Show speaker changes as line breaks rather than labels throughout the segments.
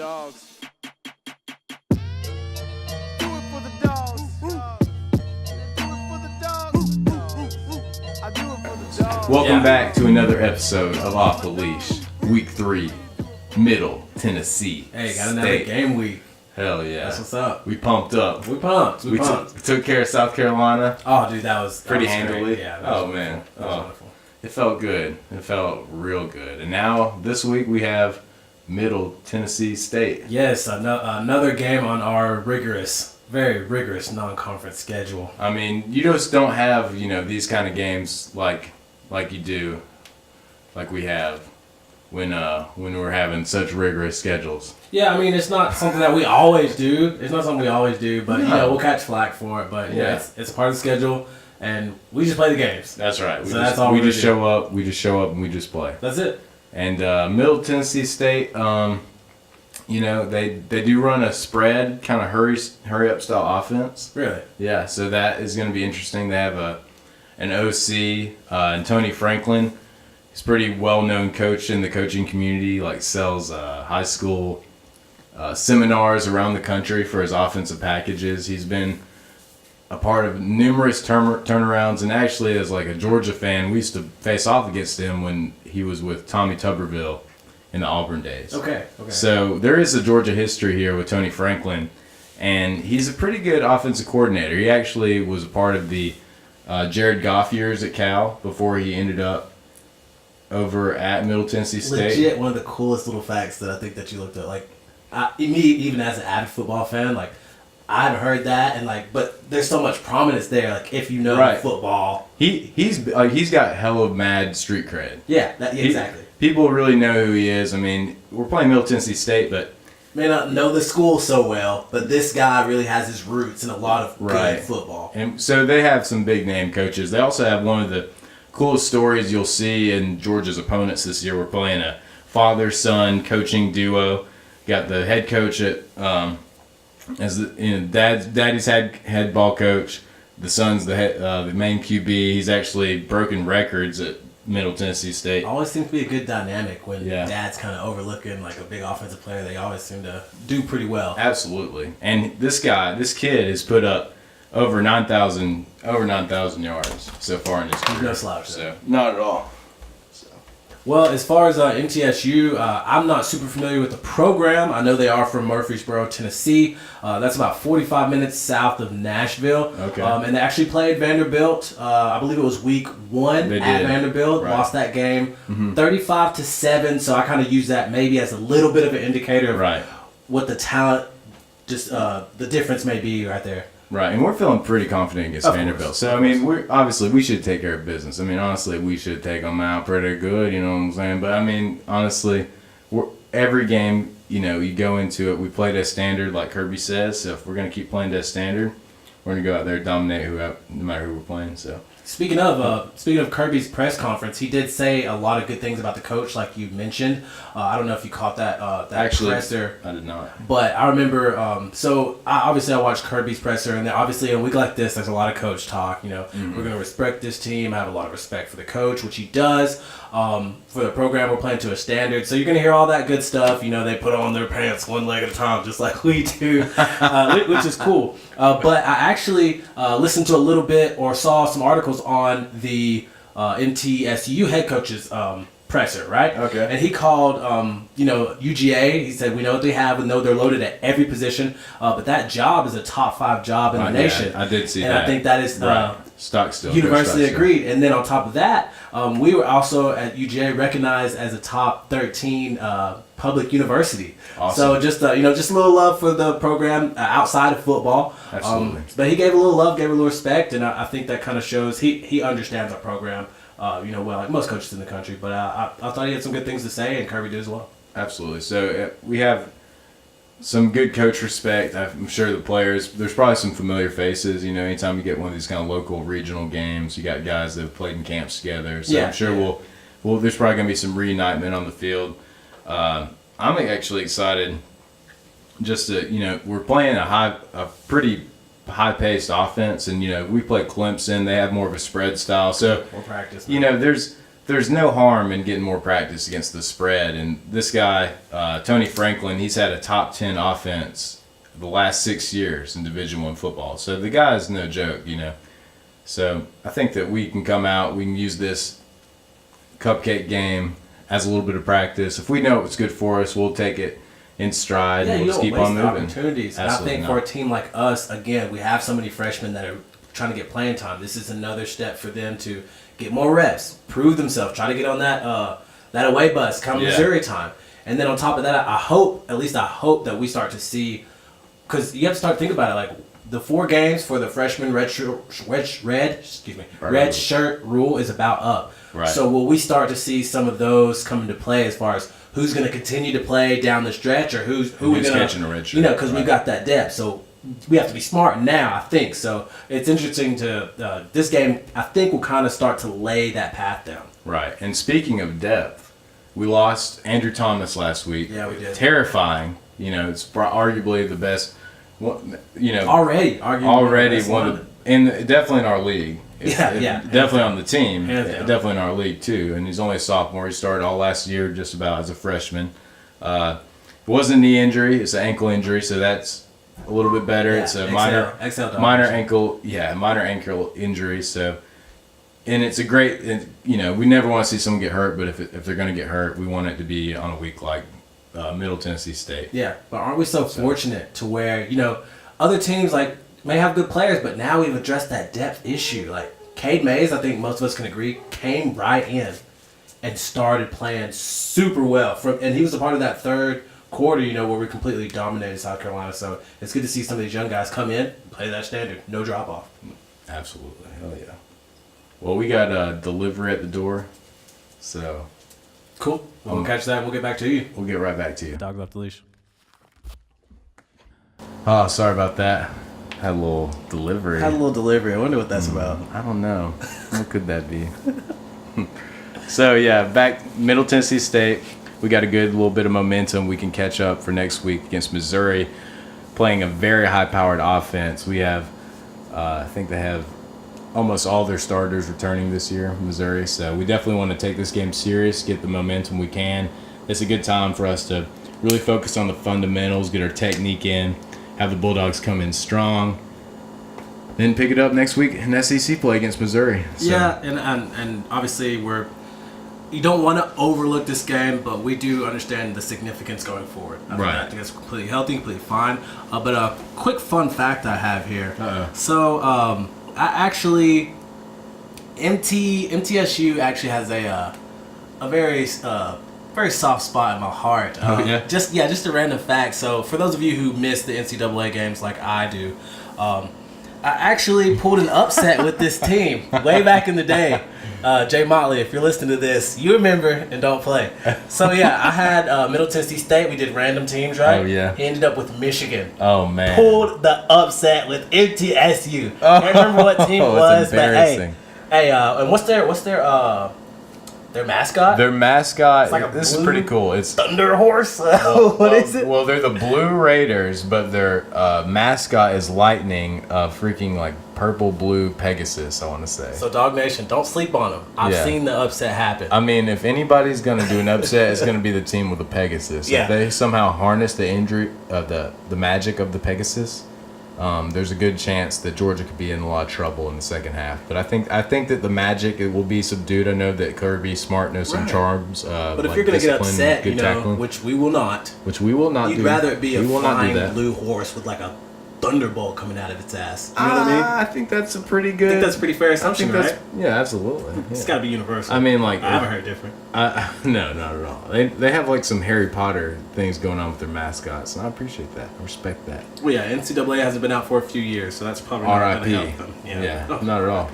Dogs. Do it for the dogs. Do it for the dogs. I do it for the dogs.
Welcome back to another episode of Off the Leash, Week 3, Middle Tennessee.
Hey, got another
State.
game week.
Hell yeah.
That's what's up.
We pumped up.
We pumped.
We took care of South Carolina
Oh, dude, that was
pretty
that was
handily.
great. Yeah. That was
Oh, man.
That was
Oh.
wonderful.
It felt good. It felt real good. And now, this week, we have Middle Tennessee State.
Yes, another game on our very rigorous non-conference schedule.
I mean, you just don't have, these kind of games like you do, like we have when we're having such rigorous schedules.
Yeah, I mean, it's not something that we always do. It's not something we always do, but
No.
we'll catch flack for it. But
Yeah.
it's part of the schedule, and we just play the games.
That's right.
So that's all
we
we
just
do.
show up. We just show up and we just play.
That's it.
And Middle Tennessee State, they do run a spread kind of hurry up style offense.
Really.
Yeah, so that is going to be interesting. They have an OC and Tony Franklin. He's a pretty well known coach in the coaching community. Like sells high school seminars around the country for his offensive packages. He's been a part of numerous turnarounds, and actually, as like a Georgia fan, we used to face off against him when he was with Tommy Tuberville in the Auburn days.
Okay.
So there is a Georgia history here with Tony Franklin, and he's a pretty good offensive coordinator. He actually was a part of the Jared Goff years at Cal before he ended up over at Middle Tennessee State.
Legit, one of the coolest little facts that I think that you looked at. Like, me, even as an avid football fan, like, I've heard that, and but there's so much prominence there. Like, if you know
Right.
football,
He's got hella mad street cred.
yeah, exactly.
People really know who he is. I mean, we're playing Middle Tennessee State, but
May not know the school so well, but this guy really has his roots in a lot of
Right.
good football.
and so they have some big name coaches. They also have one of the coolest stories you'll see in Georgia's opponents this year. We're playing a father-son coaching duo. Got the head coach at daddy's head ball coach. The son's the main QB. He's actually broken records at Middle Tennessee State.
Always seems to be a good dynamic when
Yeah.
dad's kind of overlooking like a big offensive player. They always seem to do pretty well.
Absolutely. And this kid has put up over 9,000 yards so far in his career.
no slouch,
So not at all.
Well, as far as MTSU, I'm not super familiar with the program. I know they are from Murfreesboro, Tennessee. That's about 45 minutes south of Nashville.
Okay.
And they actually played Vanderbilt. I believe it was week 1
They
at
did.
Vanderbilt.
Right.
Lost that game 35-7. So I kind of use that maybe as a little bit of an indicator of
Right.
what the talent, just the difference may be right there.
Right, and we're feeling pretty confident against
Of
Vanderbilt.
course.
So, I mean, we should take care of business. I mean, honestly, we should take them out pretty good, you know what I'm saying? But, I mean, honestly, every game, you go into it, we play to a standard, like Kirby says. So, if we're going to keep playing to a standard, we're going to go out there and dominate no matter who we're playing. So,
Speaking of Kirby's press conference, he did say a lot of good things about the coach, like you mentioned. I don't know if you caught that
actually,
presser.
I did not.
But I remember, obviously I watched Kirby's presser, and then obviously in a week like this, there's a lot of coach talk. We're going to respect this team. I have a lot of respect for the coach, which he does. For the program, we're playing to a standard. So you're going to hear all that good stuff. They put on their pants one leg at a time, just like we do, which is cool. But I actually listened to a little bit or saw some articles on the MTSU head coach's presser, right?
Okay.
And he called, UGA. He said, we know what they have. We know they're loaded at every position. But that job is a top 5 job in the nation.
I did see
and
that.
I think that is
right. Stockstill.
universally
Stockstill.
agreed. And then on top of that, we were also at UGA recognized as a top 13 public university.
Awesome.
So just a little love for the program outside of football.
Absolutely.
But he gave a little love, gave a little respect, and I think that kind of shows he understands our program. Well, like most coaches in the country. But I thought he had some good things to say, and Kirby did as well.
Absolutely. So we have some good coach respect. I'm sure the players, there's probably some familiar faces. Anytime you get one of these kind of local regional games, you got guys that have played in camps together. So
Yeah,
I'm sure there's probably going to be some reunitement on the field. I'm actually excited just to, we're playing a pretty high-paced offense, and we play Clemson. They have more of a spread style. So
More practice.
there's there's no harm in getting more practice against the spread. And this guy, Tony Franklin, he's had a top 10 offense the last 6 years in Division I football. So the guy is no joke, you know. So I think that we can come out, we can use this cupcake game as a little bit of practice. If we know it's good for us, we'll take it in stride and we'll just keep on moving.
Opportunities. And I think for a team like us, again, we have so many freshmen that are trying to get playing time. This is another step for them to get more reps, prove themselves, try to get on that away bus come Missouri time. And then on top of that, I hope that we start to see, because you have to start thinking about it, like the 4 games for the freshman red shirt rule is about up.
Right.
So will we start to see some of those come into play as far as who's going to continue to play down the stretch, or who's
catching a red shirt?
You know, because we've got that depth. So we have to be smart now, I think. So it's interesting to this game. I think will kind of start to lay that path down.
Right. And speaking of depth, we lost Andrew Thomas last week.
Yeah, we did.
Terrifying. You know, it's arguably the best. You know,
already
one of definitely in our league. Definitely on the team. Definitely in our league too. And he's only a sophomore. He started all last year just about as a freshman. It wasn't a knee injury. It's an ankle injury, so that's a little bit better. It's a minor ankle injury. So, and it's a great. You know, we never want to see someone get hurt, but if they're going to get hurt, we want it to be on a week like Middle Tennessee State.
Yeah, but aren't we so fortunate to where, you know, other teams like may have good players, but now we've addressed that depth issue. Like Cade Mays, I think most of us can agree, came right in and started playing super well. And he was a part of that third quarter, you know, where we completely dominated South Carolina. So it's good to see some of these young guys come in, play that standard, no drop off.
Absolutely, hell yeah. Well, we got a delivery at the door, so
cool. We'll catch that. We'll get back to you.
We'll get right back to you.
Dog off the leash.
Oh, sorry about that. Had a little delivery.
I wonder what that's about.
I don't know. What could that be? So, yeah, back Middle Tennessee State. We got a good little bit of momentum. We can catch up for next week against Missouri, playing a very high-powered offense. We have, I think they have almost all their starters returning this year, Missouri. So we definitely want to take this game serious, get the momentum we can. It's a good time for us to really focus on the fundamentals, get our technique in, have the Bulldogs come in strong, then pick it up next week in SEC play against Missouri. So.
Yeah, and obviously you don't want to overlook this game, but we do understand the significance going forward. I think that's completely healthy, completely fine. But a quick fun fact I have here. So MTSU actually has a very soft spot in my heart. Just a random fact. So for those of you who missed the NCAA games like I do, I actually pulled an upset with this team way back in the day. Jay Motley, if you're listening to this, you remember and don't play. So yeah, I had Middle Tennessee State. We did random teams, right?
Oh yeah.
He ended up with Michigan.
Oh man.
Pulled the upset with MTSU. I can't remember what team it was, but hey, and what's their mascot?
Their mascot.
Like
this is pretty cool. It's
Thunder Horse. What is it?
Well, they're the Blue Raiders, but their mascot is Lightning, freaking like purple blue Pegasus. I want to say.
So Dog Nation, don't sleep on them. I've seen the upset happen.
I mean, if anybody's gonna do an upset, it's gonna be the team with the Pegasus.
Yeah.
If they somehow harness the injury, the magic of the Pegasus, there's a good chance that Georgia could be in a lot of trouble in the second half. But I think that the magic, it will be subdued. I know that Kirby Smart knows some charms.
But if you're going to get upset,
tackling,
which we will not.
You'd
rather it be a flying blue horse with like a thunderbolt coming out of its ass. You know what I mean?
I think that's a pretty good.
I think that's a pretty fair assumption, right?
Yeah, absolutely. Yeah.
It's got to be universal.
I mean, like
I haven't heard different.
No, not at all. They have like some Harry Potter things going on with their mascots, and I appreciate that. I respect that.
Well, yeah, NCAA hasn't been out for a few years, so that's probably not going to help them.
Yeah, not at all.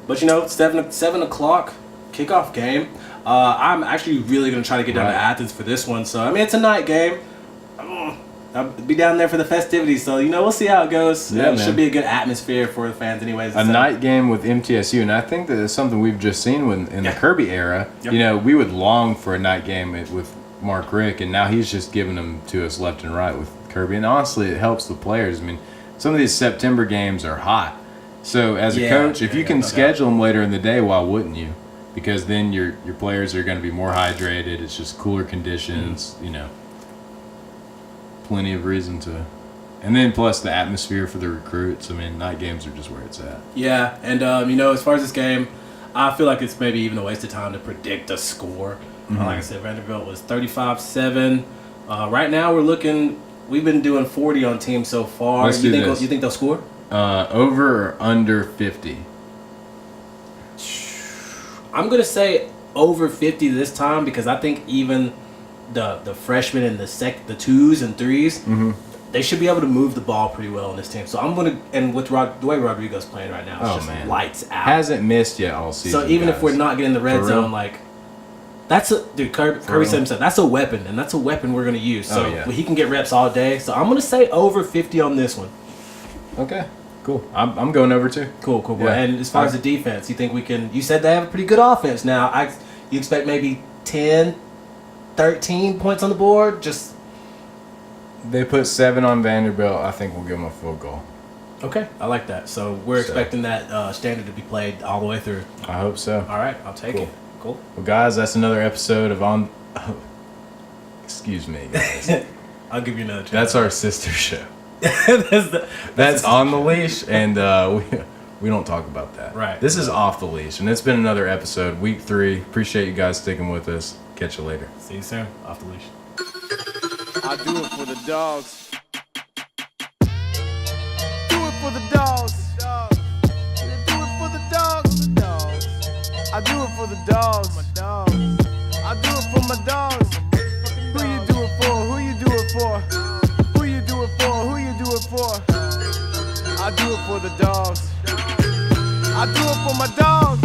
But 7 o'clock kickoff game. I'm actually really going to try to get down to Athens for this one. So I mean, it's a night game. I'll be down there for the festivities, so we'll see how it goes.
Yeah,
it should be a good atmosphere for the fans, anyways.
A night game with MTSU, and I think that it's something we've just seen in the Kirby era. Yep. We would long for a night game with Mark Rick, and now he's just giving them to us left and right with Kirby. And honestly, it helps the players. I mean, some of these September games are hot, so as a coach, if you can schedule them later in the day, why wouldn't you? because then your players are going to be more hydrated. It's just cooler conditions, you know. Plenty of reason to. And then plus the atmosphere for the recruits. I mean, night games are just where it's at.
Yeah, and you know, as far as this game, I feel like it's maybe even a waste of time to predict a score. Like I said, Vanderbilt was 35-7. Right now, we've been doing 40 on teams so far.
Let's do this.
You think they'll score?
Over or under 50?
I'm gonna say over 50 this time because I think even the freshmen and the twos and threes, they should be able to move the ball pretty well in this team. So I'm gonna, and with the way Rodrigo's playing right now, it's just lights out.
Hasn't missed yet all season.
So even
guys.
if we're not getting the red zone, like that's a dude. Kirby said himself, that's a weapon, and that's a weapon we're gonna use. So he can get reps all day. So I'm gonna say over 50 on this one.
Okay. Cool. I'm going over too.
Cool, bro. Yeah. And as far as the defense, you think we can? You said they have a pretty good offense now. You expect maybe 10, 13 points on the board? Just
they put 7 on Vanderbilt. I think we'll give them a field goal.
Okay, I like that. So we're expecting that standard to be played all the way through.
I hope so.
All right, I'll take it. Cool.
Well, guys, that's another episode of On. Excuse me, guys.
I'll give you another chance.
That's our sister show. That's On the Leash, and we don't talk about that.
Right.
This is Off the Leash, and it's been another episode, week 3. Appreciate you guys sticking with us. Catch you later.
See you soon. Off the Leash.
I do it for the dogs. Do it for the dogs. Do it for the dogs. I do it for the dogs. I do it for my dogs. Who you do it for? Who you do it for? Who you do it for? Who you do it for? I do it for the dogs. I do it for my dogs.